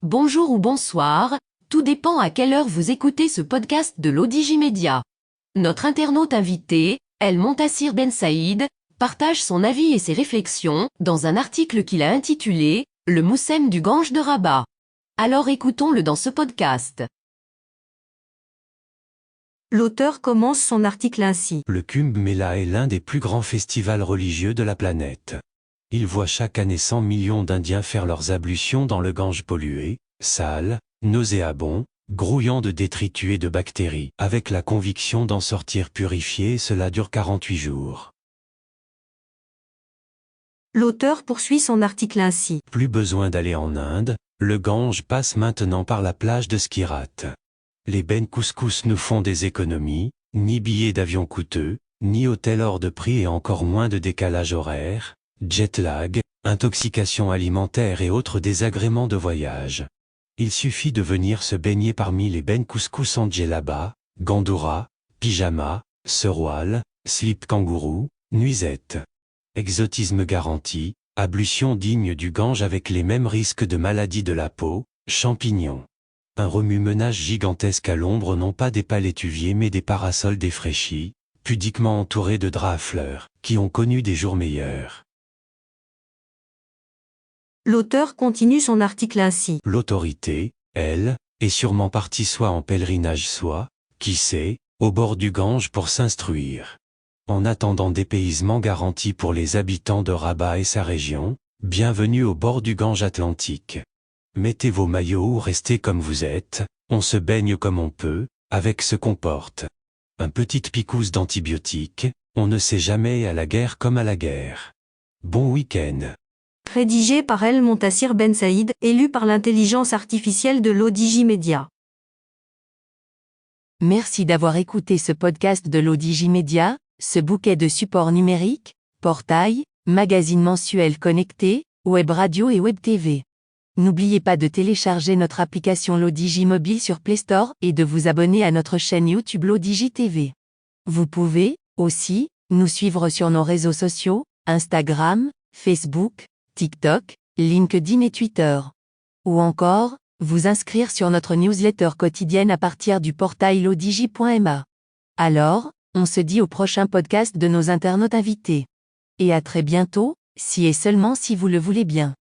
bonjour ou bonsoir, tout dépend à quelle heure vous écoutez ce podcast de l'Odigimédia. Notre internaute invité, El Montassir Ben Saïd, partage son avis et ses réflexions dans un article qu'il a intitulé « Le Moussem du Gange de Rabat ». Alors écoutons-le dans ce podcast. L'auteur commence son article ainsi. Le Kumbh Mela est l'un des plus grands festivals religieux de la planète. Il voit chaque année 100 millions d'Indiens faire leurs ablutions dans le Gange pollué, sale, nauséabond, grouillant de détritus et de bactéries, avec la conviction d'en sortir purifié, et cela dure 48 jours. L'auteur poursuit son article ainsi. Plus besoin d'aller en Inde, le Gange passe maintenant par la plage de Skirat. Les Ben Couscous nous font des économies, ni billets d'avion coûteux, ni hôtel hors de prix et encore moins de décalage horaire, jet lag, intoxication alimentaire et autres désagréments de voyage. Il suffit de venir se baigner parmi les Ben Couscous en djellaba, gandoura, pyjama, seroil, slip kangourou, nuisette. Exotisme garanti, ablution digne du Gange avec les mêmes risques de maladies de la peau, champignons. Un remue-ménage gigantesque à l'ombre, non pas des palétuviers mais des parasols défraîchis, pudiquement entourés de draps à fleurs, qui ont connu des jours meilleurs. L'auteur continue son article ainsi. L'autorité, elle, est sûrement partie soit en pèlerinage soit, qui sait, au bord du Gange pour s'instruire. En attendant dépaysement garanti pour les habitants de Rabat et sa région, bienvenue au bord du Gange Atlantique. Mettez vos maillots ou restez comme vous êtes, on se baigne comme on peut, avec ce qu'on porte. Un petite picouse d'antibiotiques, on ne sait jamais à la guerre comme à la guerre. Bon week-end. Rédigé par El Montassir Ben Saïd, élu par l'intelligence artificielle de l'Odigimédia. Merci d'avoir écouté ce podcast de l'Odigimédia, ce bouquet de supports numériques, portail, magazine mensuel connecté, web radio et web TV. N'oubliez pas de télécharger notre application l'Odigi Mobile sur Play Store et de vous abonner à notre chaîne YouTube l'Odigi TV. Vous pouvez, aussi, nous suivre sur nos réseaux sociaux, Instagram, Facebook, TikTok, LinkedIn et Twitter. Ou encore, vous inscrire sur notre newsletter quotidienne à partir du portail lodigi.ma. Alors, on se dit au prochain podcast de nos internautes invités. Et à très bientôt, si et seulement si vous le voulez bien.